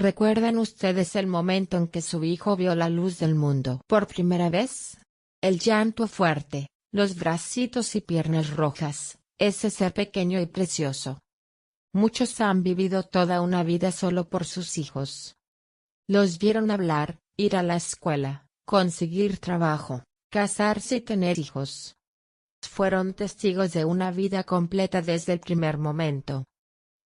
¿Recuerdan ustedes el momento en que su hijo vio la luz del mundo por primera vez? El llanto fuerte, los bracitos y piernas rojas, ese ser pequeño y precioso. Muchos han vivido toda una vida solo por sus hijos. Los vieron hablar, ir a la escuela, conseguir trabajo, casarse y tener hijos. Fueron testigos de una vida completa desde el primer momento.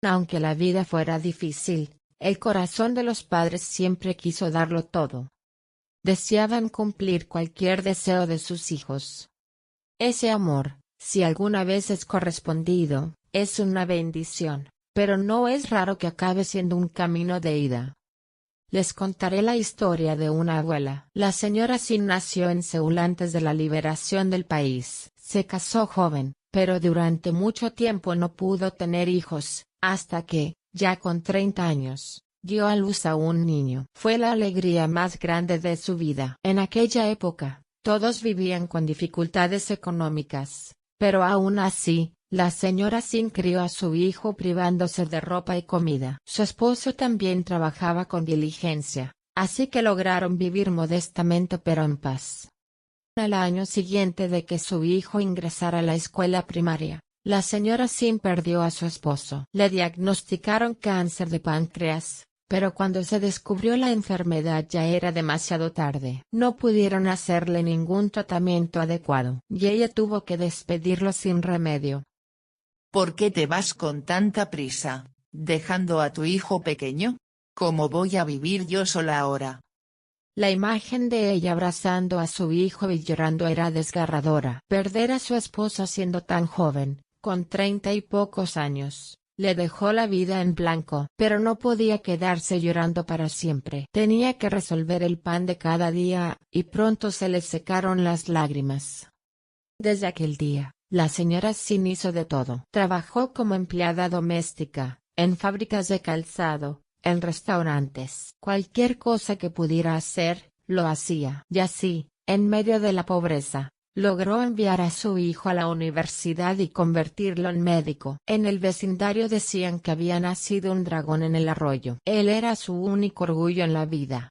Aunque la vida fuera difícil, el corazón de los padres siempre quiso darlo todo. Deseaban cumplir cualquier deseo de sus hijos. Ese amor, si alguna vez es correspondido, es una bendición, pero no es raro que acabe siendo un camino de ida. Les contaré la historia de una abuela. La señora Sin nació en Seúl antes de la liberación del país. Se casó joven, pero durante mucho tiempo no pudo tener hijos, hasta que, ya con 30 años, dio a luz a un niño. Fue la alegría más grande de su vida. En aquella época, todos vivían con dificultades económicas, pero aún así, la señora Sin crió a su hijo privándose de ropa y comida. Su esposo también trabajaba con diligencia, así que lograron vivir modestamente pero en paz. Al año siguiente de que su hijo ingresara a la escuela primaria, la señora Sin perdió a su esposo. Le diagnosticaron cáncer de páncreas, pero cuando se descubrió la enfermedad ya era demasiado tarde. No pudieron hacerle ningún tratamiento adecuado, y ella tuvo que despedirlo sin remedio. ¿Por qué te vas con tanta prisa, dejando a tu hijo pequeño? ¿Cómo voy a vivir yo sola ahora? La imagen de ella abrazando a su hijo y llorando era desgarradora. Perder a su esposo siendo tan joven, con 30 y pocos años, le dejó la vida en blanco. Pero no podía quedarse llorando para siempre. Tenía que resolver el pan de cada día, y pronto se le secaron las lágrimas. Desde aquel día, la señora Sin hizo de todo. Trabajó como empleada doméstica, en fábricas de calzado, en restaurantes. Cualquier cosa que pudiera hacer, lo hacía. Y así, en medio de la pobreza, logró enviar a su hijo a la universidad y convertirlo en médico. En el vecindario decían que había nacido un dragón en el arroyo. Él era su único orgullo en la vida.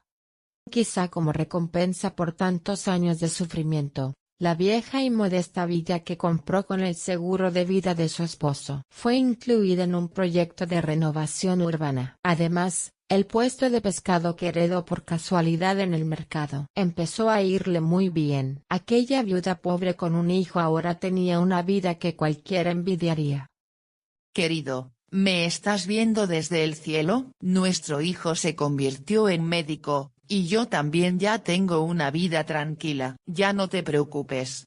Quizá como recompensa por tantos años de sufrimiento, la vieja y modesta villa que compró con el seguro de vida de su esposo fue incluida en un proyecto de renovación urbana. Además, el puesto de pescado que heredó por casualidad en el mercado empezó a irle muy bien. Aquella viuda pobre con un hijo ahora tenía una vida que cualquiera envidiaría. Querido, ¿me estás viendo desde el cielo? Nuestro hijo se convirtió en médico, y yo también ya tengo una vida tranquila. Ya no te preocupes.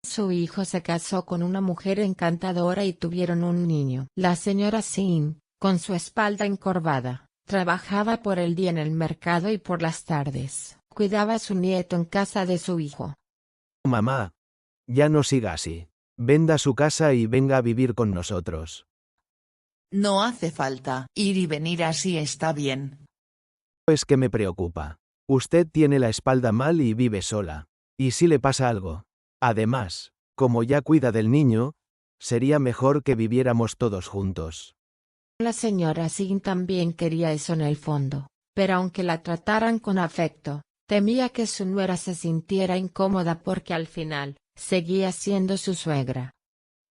Su hijo se casó con una mujer encantadora y tuvieron un niño. La señora Sin, con su espalda encorvada, trabajaba por el día en el mercado y por las tardes cuidaba a su nieto en casa de su hijo. Mamá, ya no siga así. Venda su casa y venga a vivir con nosotros. No hace falta. Ir y venir así está bien. Es que me preocupa. Usted tiene la espalda mal y vive sola. ¿Y si le pasa algo? Además, como ya cuida del niño, sería mejor que viviéramos todos juntos. La señora Sin también quería eso en el fondo, pero aunque la trataran con afecto, temía que su nuera se sintiera incómoda porque al final, seguía siendo su suegra.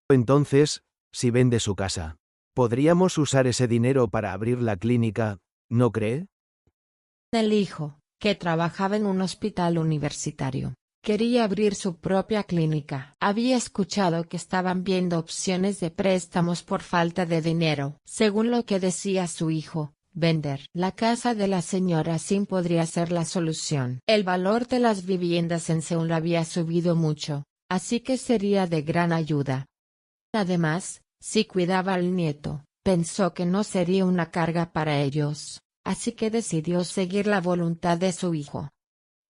Entonces, si vende su casa, podríamos usar ese dinero para abrir la clínica, ¿no cree? El hijo, que trabajaba en un hospital universitario, quería abrir su propia clínica. Había escuchado que estaban viendo opciones de préstamos por falta de dinero. Según lo que decía su hijo, vender la casa de la señora Sin podría ser la solución. El valor de las viviendas en Seúl había subido mucho, así que sería de gran ayuda. Además, si cuidaba al nieto, pensó que no sería una carga para ellos, así que decidió seguir la voluntad de su hijo.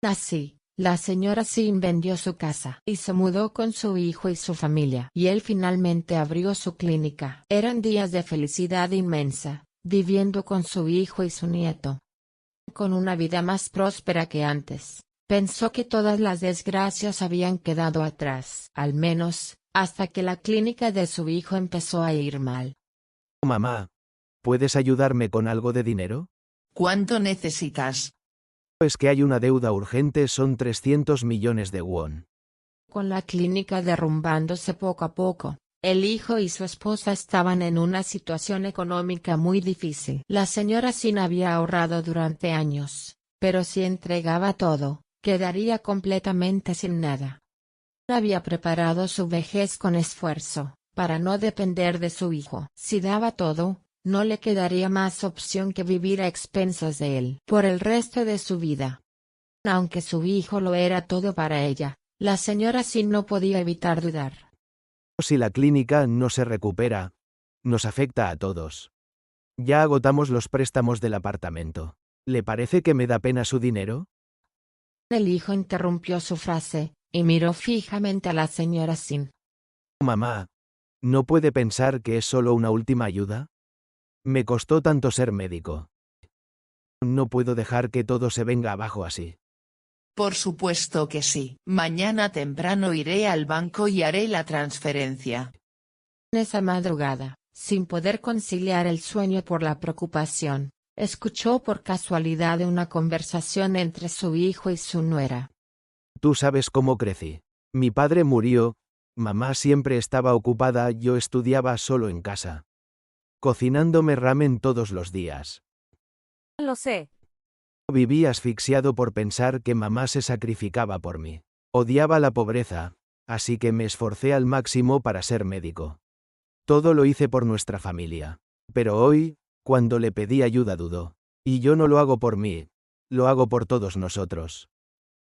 Así, la señora Sin vendió su casa y se mudó con su hijo y su familia. Y él finalmente abrió su clínica. Eran días de felicidad inmensa, viviendo con su hijo y su nieto. Con una vida más próspera que antes, pensó que todas las desgracias habían quedado atrás, al menos, hasta que la clínica de su hijo empezó a ir mal. Mamá, ¿puedes ayudarme con algo de dinero? ¿Cuánto necesitas? Es que hay una deuda urgente, son 300 millones de won. Con la clínica derrumbándose poco a poco, el hijo y su esposa estaban en una situación económica muy difícil. La señora Sin había ahorrado durante años, pero si entregaba todo, quedaría completamente sin nada. Había preparado su vejez con esfuerzo, para no depender de su hijo. Si daba todo, no le quedaría más opción que vivir a expensas de él por el resto de su vida. Aunque su hijo lo era todo para ella, la señora Sin no podía evitar dudar. Si la clínica no se recupera, nos afecta a todos. Ya agotamos los préstamos del apartamento. ¿Le parece que me da pena su dinero? El hijo interrumpió su frase, y miró fijamente a la señora Sin. Mamá, ¿no puede pensar que es solo una última ayuda? Me costó tanto ser médico. No puedo dejar que todo se venga abajo así. Por supuesto que sí. Mañana temprano iré al banco y haré la transferencia. En esa madrugada, sin poder conciliar el sueño por la preocupación, escuchó por casualidad una conversación entre su hijo y su nuera. Tú sabes cómo crecí. Mi padre murió, mamá siempre estaba ocupada, yo estudiaba solo en casa. Cocinándome ramen todos los días. Lo sé. Viví asfixiado por pensar que mamá se sacrificaba por mí. Odiaba la pobreza, así que me esforcé al máximo para ser médico. Todo lo hice por nuestra familia. Pero hoy, cuando le pedí ayuda dudó. Y yo no lo hago por mí, lo hago por todos nosotros.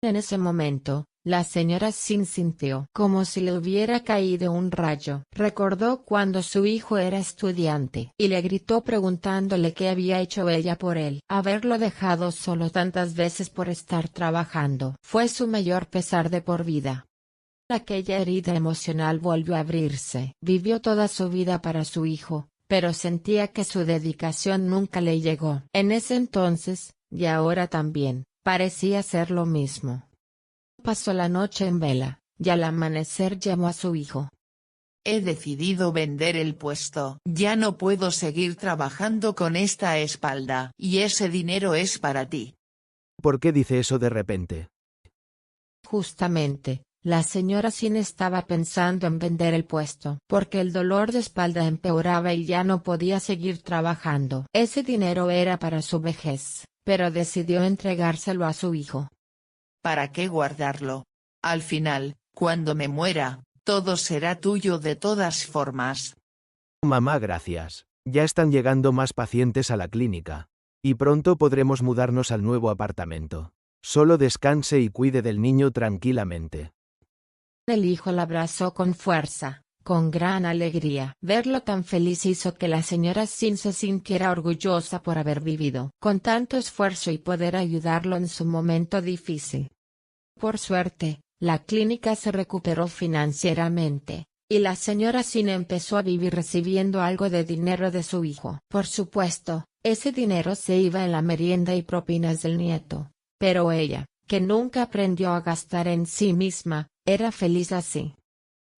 En ese momento, la señora Sin sintió como si le hubiera caído un rayo. Recordó cuando su hijo era estudiante y le gritó preguntándole qué había hecho ella por él. Haberlo dejado solo tantas veces por estar trabajando fue su mayor pesar de por vida. Aquella herida emocional volvió a abrirse. Vivió toda su vida para su hijo, pero sentía que su dedicación nunca le llegó. En ese entonces, y ahora también, parecía ser lo mismo. Pasó la noche en vela, y al amanecer llamó a su hijo. He decidido vender el puesto. Ya no puedo seguir trabajando con esta espalda. Y ese dinero es para ti. ¿Por qué dice eso de repente? Justamente, la señora Sin estaba pensando en vender el puesto, porque el dolor de espalda empeoraba y ya no podía seguir trabajando. Ese dinero era para su vejez, pero decidió entregárselo a su hijo. ¿Para qué guardarlo? Al final, cuando me muera, todo será tuyo de todas formas. Mamá, gracias. Ya están llegando más pacientes a la clínica. Y pronto podremos mudarnos al nuevo apartamento. Solo descanse y cuide del niño tranquilamente. El hijo la abrazó con fuerza, con gran alegría. Verlo tan feliz hizo que la señora Sin se sintiera orgullosa por haber vivido con tanto esfuerzo y poder ayudarlo en su momento difícil. Por suerte, la clínica se recuperó financieramente, y la señora Sin empezó a vivir recibiendo algo de dinero de su hijo. Por supuesto, ese dinero se iba en la merienda y propinas del nieto, pero ella, que nunca aprendió a gastar en sí misma, era feliz así.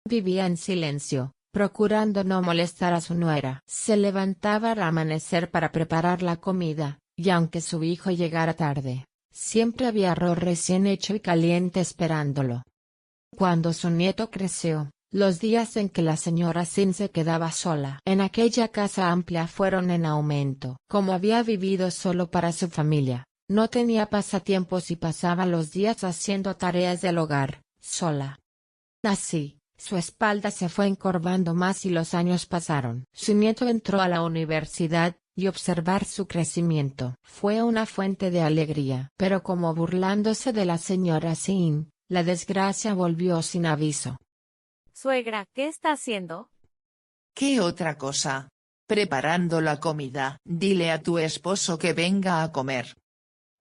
Vivía en silencio, procurando no molestar a su nuera. Se levantaba al amanecer para preparar la comida, y aunque su hijo llegara tarde, siempre había arroz recién hecho y caliente esperándolo. Cuando su nieto creció, los días en que la señora Sin se quedaba sola en aquella casa amplia fueron en aumento. Como había vivido solo para su familia, no tenía pasatiempos y pasaba los días haciendo tareas del hogar, sola. Así, su espalda se fue encorvando más y los años pasaron. Su nieto entró a la universidad, y observar su crecimiento fue una fuente de alegría. Pero como burlándose de la señora Sin, la desgracia volvió sin aviso. Suegra, ¿qué está haciendo? ¿Qué otra cosa? Preparando la comida. Dile a tu esposo que venga a comer.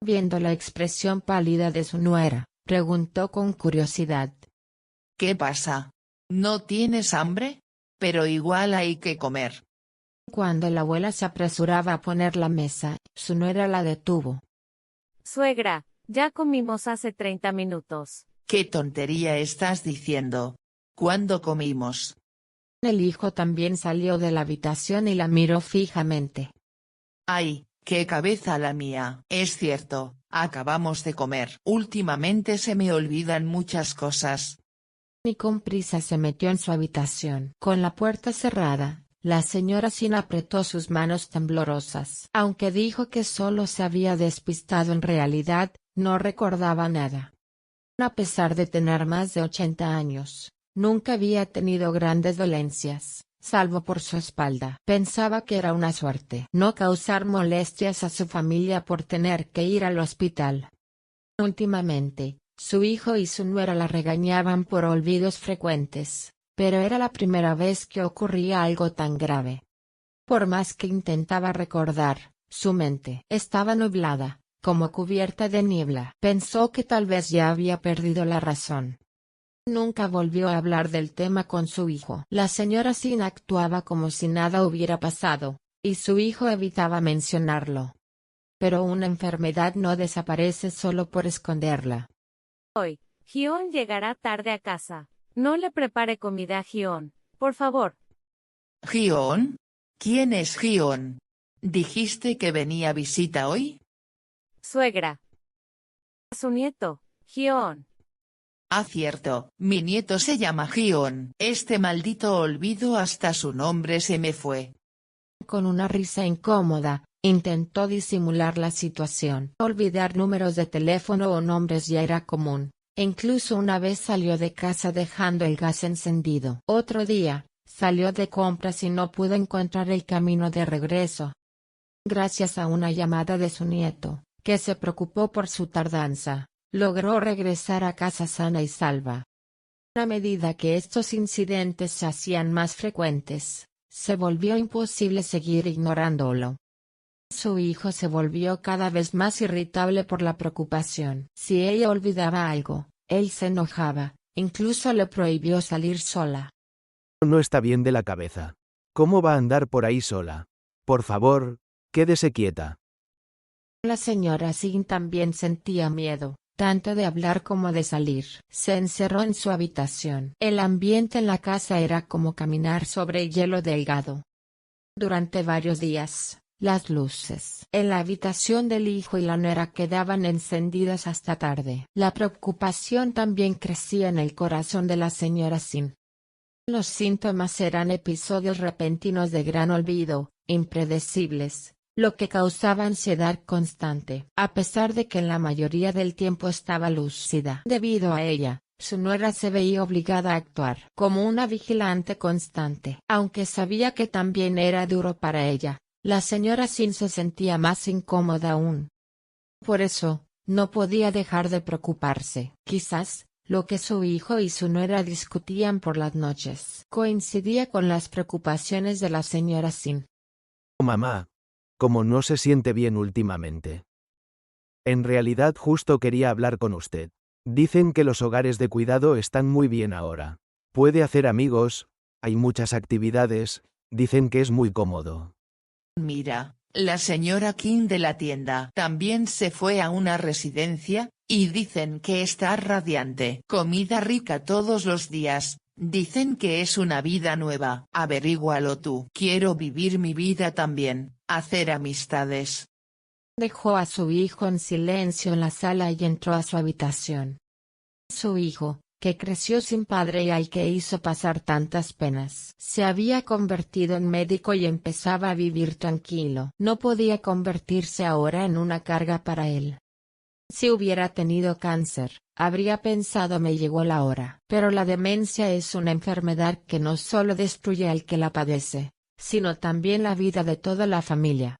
Viendo la expresión pálida de su nuera, preguntó con curiosidad. ¿Qué pasa? ¿No tienes hambre? Pero igual hay que comer. Cuando la abuela se apresuraba a poner la mesa, su nuera la detuvo. Suegra, ya comimos hace 30 minutos. ¿Qué tontería estás diciendo? ¿Cuándo comimos? El hijo también salió de la habitación y la miró fijamente. Ay, qué cabeza la mía. Es cierto, acabamos de comer. Últimamente se me olvidan muchas cosas. Y con prisa se metió en su habitación. Con la puerta cerrada, la señora Sin apretó sus manos temblorosas. Aunque dijo que solo se había despistado, en realidad, no recordaba nada. A pesar de tener más de 80 años, nunca había tenido grandes dolencias, salvo por su espalda. Pensaba que era una suerte no causar molestias a su familia por tener que ir al hospital. Últimamente, su hijo y su nuera la regañaban por olvidos frecuentes, pero era la primera vez que ocurría algo tan grave. Por más que intentaba recordar, su mente estaba nublada, como cubierta de niebla. Pensó que tal vez ya había perdido la razón. Nunca volvió a hablar del tema con su hijo. La señora Sin actuaba como si nada hubiera pasado, y su hijo evitaba mencionarlo. Pero una enfermedad no desaparece solo por esconderla. Hoy, Gion llegará tarde a casa. No le prepare comida a Gion, por favor. ¿Gion? ¿Quién es Gion? ¿Dijiste que venía visita hoy? Suegra. Su nieto, Gion. Ah, cierto, mi nieto se llama Gion. Este maldito olvido, hasta su nombre se me fue. Con una risa incómoda, intentó disimular la situación. Olvidar números de teléfono o nombres ya era común. Incluso una vez salió de casa dejando el gas encendido. Otro día, salió de compras y no pudo encontrar el camino de regreso. Gracias a una llamada de su nieto, que se preocupó por su tardanza, logró regresar a casa sana y salva. A medida que estos incidentes se hacían más frecuentes, se volvió imposible seguir ignorándolo. Su hijo se volvió cada vez más irritable por la preocupación. Si ella olvidaba algo, él se enojaba, incluso le prohibió salir sola. No está bien de la cabeza. ¿Cómo va a andar por ahí sola? Por favor, quédese quieta. La señora Sin también sentía miedo, tanto de hablar como de salir. Se encerró en su habitación. El ambiente en la casa era como caminar sobre hielo delgado. Durante varios días, las luces en la habitación del hijo y la nuera quedaban encendidas hasta tarde. La preocupación también crecía en el corazón de la señora Sin. Los síntomas eran episodios repentinos de gran olvido, impredecibles, lo que causaba ansiedad constante. A pesar de que en la mayoría del tiempo estaba lúcida. Debido a ella, su nuera se veía obligada a actuar como una vigilante constante. Aunque sabía que también era duro para ella, la señora Sin se sentía más incómoda aún. Por eso, no podía dejar de preocuparse. Quizás, lo que su hijo y su nuera discutían por las noches coincidía con las preocupaciones de la señora Sin. Mamá, como no se siente bien últimamente. En realidad justo quería hablar con usted. Dicen que los hogares de cuidado están muy bien ahora. Puede hacer amigos, hay muchas actividades, dicen que es muy cómodo. Mira, la señora King de la tienda también se fue a una residencia, y dicen que está radiante. Comida rica todos los días, dicen que es una vida nueva. Averígualo tú. Quiero vivir mi vida también, hacer amistades. Dejó a su hijo en silencio en la sala y entró a su habitación. Su hijo, que creció sin padre y al que hizo pasar tantas penas, se había convertido en médico y empezaba a vivir tranquilo. No podía convertirse ahora en una carga para él. Si hubiera tenido cáncer, habría pensado me llegó la hora. Pero la demencia es una enfermedad que no solo destruye al que la padece, sino también la vida de toda la familia.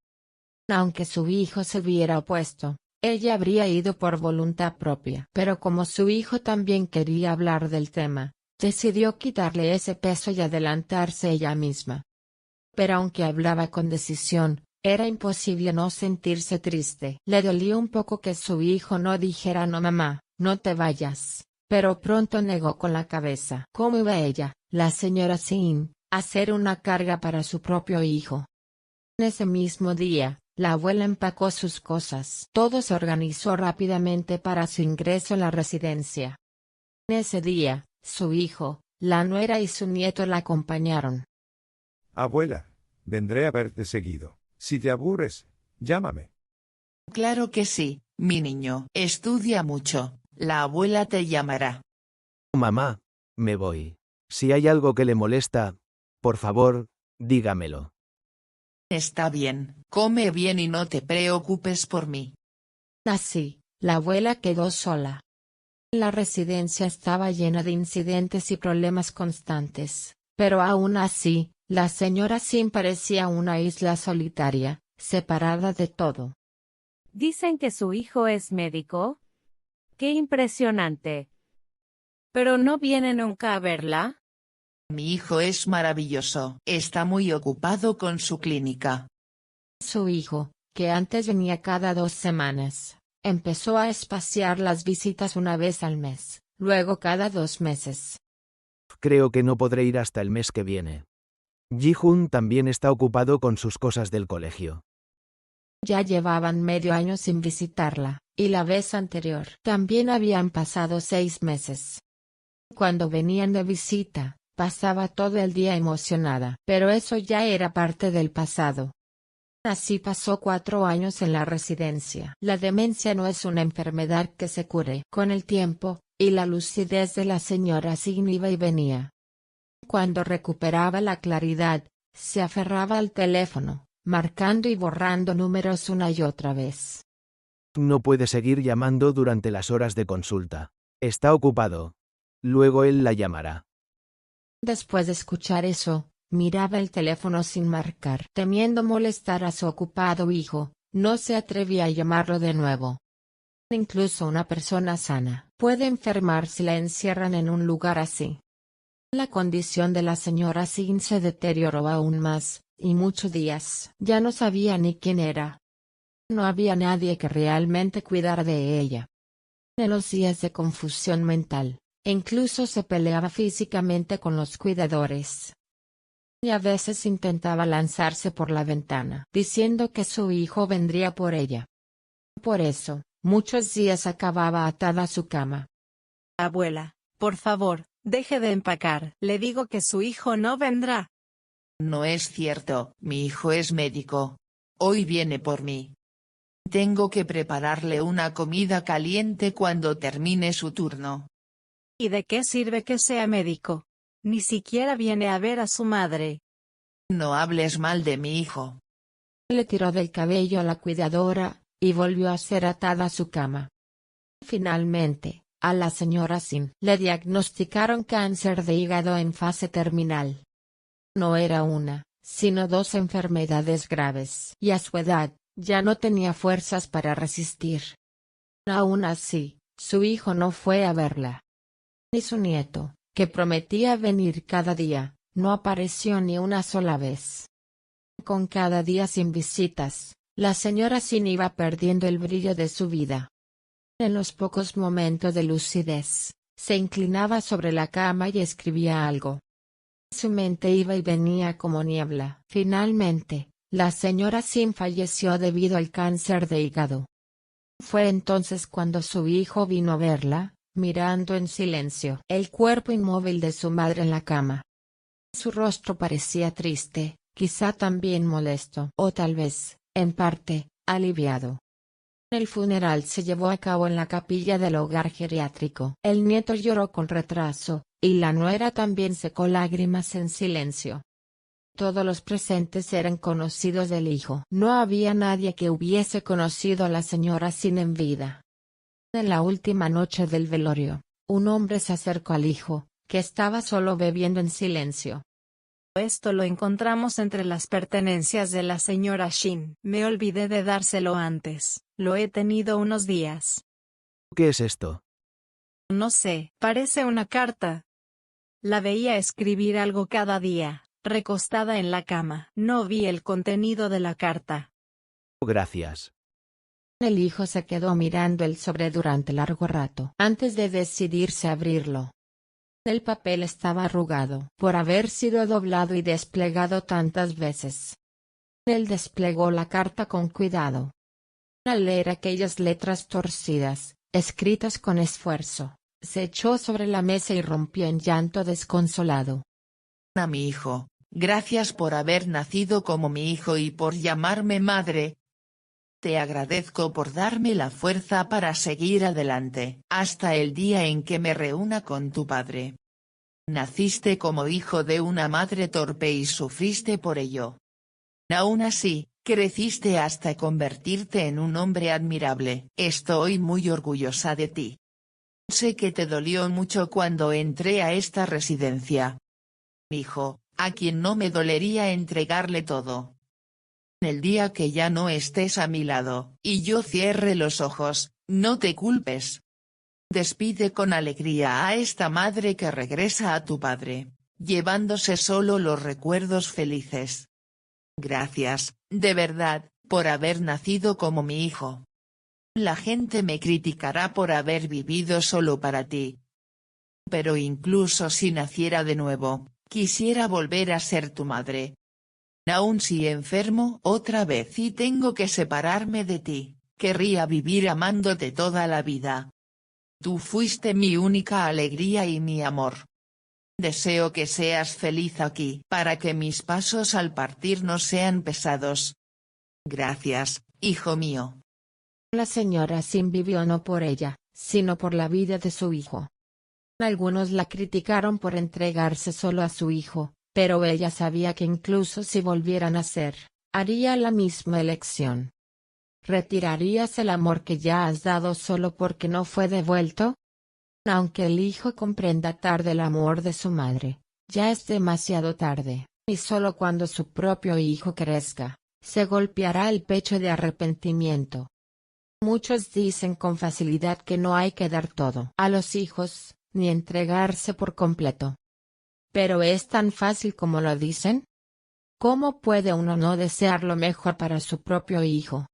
Aunque su hijo se hubiera opuesto, ella habría ido por voluntad propia. Pero como su hijo también quería hablar del tema, decidió quitarle ese peso y adelantarse ella misma. Pero aunque hablaba con decisión, era imposible no sentirse triste. Le dolía un poco que su hijo no dijera no mamá, no te vayas, pero pronto negó con la cabeza. ¿Cómo iba ella, la señora Sin, a ser una carga para su propio hijo? En ese mismo día, la abuela empacó sus cosas. Todo se organizó rápidamente para su ingreso en la residencia. En ese día, su hijo, la nuera y su nieto la acompañaron. Abuela, vendré a verte seguido. Si te aburres, Llámame. Claro que sí, mi niño. Estudia mucho, la abuela te llamará. Mamá, me voy. Si hay algo que le molesta, por favor, dígamelo. Está bien, come bien y no te preocupes por mí. Así, la abuela quedó sola. La residencia estaba llena de incidentes y problemas constantes, pero aún así, la señora Sim parecía una isla solitaria, separada de todo. Dicen que su hijo es médico. ¡Qué impresionante! ¿Pero no viene nunca a verla? Mi hijo es maravilloso, está muy ocupado con su clínica. Su hijo, que antes venía cada 2 semanas, empezó a espaciar las visitas una vez al mes, luego cada 2 meses. Creo que no podré ir hasta el mes que viene. Ji-Hoon también está ocupado con sus cosas del colegio. Ya llevaban medio año sin visitarla, y la vez anterior también habían pasado 6 meses. Cuando venían de visita, pasaba todo el día emocionada, pero eso ya era parte del pasado. Así pasó 4 años en la residencia. La demencia no es una enfermedad que se cure con el tiempo, y la lucidez de la señora Sim iba y venía. Cuando recuperaba la claridad, se aferraba al teléfono, marcando y borrando números una y otra vez. No puede seguir llamando durante las horas de consulta. Está ocupado. Luego él la llamará. Después de escuchar eso, miraba el teléfono sin marcar. Temiendo molestar a su ocupado hijo, no se atrevía a llamarlo de nuevo. Incluso una persona sana puede enfermar si la encierran en un lugar así. La condición de la señora Sim se deterioró aún más, y muchos días ya no sabía ni quién era. No había nadie que realmente cuidara de ella. En los días de confusión mental, incluso se peleaba físicamente con los cuidadores. Y a veces intentaba lanzarse por la ventana, diciendo que su hijo vendría por ella. Por eso, muchos días acababa atada a su cama. Abuela, por favor, deje de empacar. Le digo que su hijo no vendrá. No es cierto, mi hijo es médico. Hoy viene por mí. Tengo que prepararle una comida caliente cuando termine su turno. ¿Y de qué sirve que sea médico? Ni siquiera viene a ver a su madre. No hables mal de mi hijo. Le tiró del cabello a la cuidadora, y volvió a ser atada a su cama. Finalmente, a la señora Sim le diagnosticaron cáncer de hígado en fase terminal. No era una, sino 2 enfermedades graves, y a su edad, ya no tenía fuerzas para resistir. Aún así, su hijo no fue a verla. Ni su nieto, que prometía venir cada día, no apareció ni una sola vez. Con cada día sin visitas, la señora Sim iba perdiendo el brillo de su vida. En los pocos momentos de lucidez, se inclinaba sobre la cama y escribía algo. Su mente iba y venía como niebla. Finalmente, la señora Sim falleció debido al cáncer de hígado. Fue entonces cuando su hijo vino a verla, mirando en silencio el cuerpo inmóvil de su madre en la cama. Su rostro parecía triste, quizá también molesto, o tal vez, en parte, aliviado. El funeral se llevó a cabo en la capilla del hogar geriátrico. El nieto lloró con retraso, y la nuera también secó lágrimas en silencio. Todos los presentes eran conocidos del hijo. No había nadie que hubiese conocido a la señora Sim en vida. En la última noche del velorio, un hombre se acercó al hijo, que estaba solo bebiendo en silencio. Esto lo encontramos entre las pertenencias de la señora Shin. Me olvidé de dárselo antes. Lo he tenido unos días. ¿Qué es esto? No sé, parece una carta. La veía escribir algo cada día, recostada en la cama. No vi el contenido de la carta. Gracias. El hijo se quedó mirando el sobre durante largo rato antes de decidirse a abrirlo. El papel estaba arrugado por haber sido doblado y desplegado tantas veces. Él desplegó la carta con cuidado. Al leer aquellas letras torcidas, escritas con esfuerzo, se echó sobre la mesa y rompió en llanto desconsolado. A mi hijo, gracias por haber nacido como mi hijo y por llamarme madre. Te agradezco por darme la fuerza para seguir adelante, hasta el día en que me reúna con tu padre. Naciste como hijo de una madre torpe y sufriste por ello. Aún así, creciste hasta convertirte en un hombre admirable. Estoy muy orgullosa de ti. Sé que te dolió mucho cuando entré a esta residencia. Hijo, a quien no me dolería entregarle todo. El día que ya no estés a mi lado, y yo cierre los ojos, no te culpes. Despide con alegría a esta madre que regresa a tu padre, llevándose solo los recuerdos felices. Gracias, de verdad, por haber nacido como mi hijo. La gente me criticará por haber vivido solo para ti. Pero incluso si naciera de nuevo, quisiera volver a ser tu madre. Aun si enfermo otra vez y tengo que separarme de ti, querría vivir amándote toda la vida. Tú fuiste mi única alegría y mi amor. Deseo que seas feliz aquí para que mis pasos al partir no sean pesados. Gracias, hijo mío. La señora Sim vivió no por ella, sino por la vida de su hijo. Algunos la criticaron por entregarse solo a su hijo, pero ella sabía que incluso si volviera a nacer, haría la misma elección. ¿Retirarías el amor que ya has dado solo porque no fue devuelto? Aunque el hijo comprenda tarde el amor de su madre, ya es demasiado tarde, y solo cuando su propio hijo crezca, se golpeará el pecho de arrepentimiento. Muchos dicen con facilidad que no hay que dar todo a los hijos, ni entregarse por completo. ¿Pero es tan fácil como lo dicen? ¿Cómo puede uno no desear lo mejor para su propio hijo?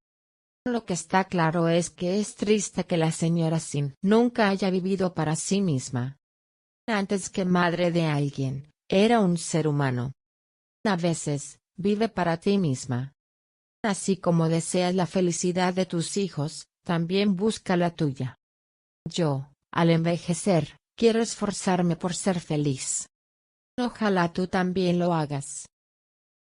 Lo que está claro es que es triste que la señora Sim nunca haya vivido para sí misma. Antes que madre de alguien, era un ser humano. A veces, vive para ti misma. Así como deseas la felicidad de tus hijos, también busca la tuya. Yo, al envejecer, quiero esforzarme por ser feliz. Ojalá tú también lo hagas.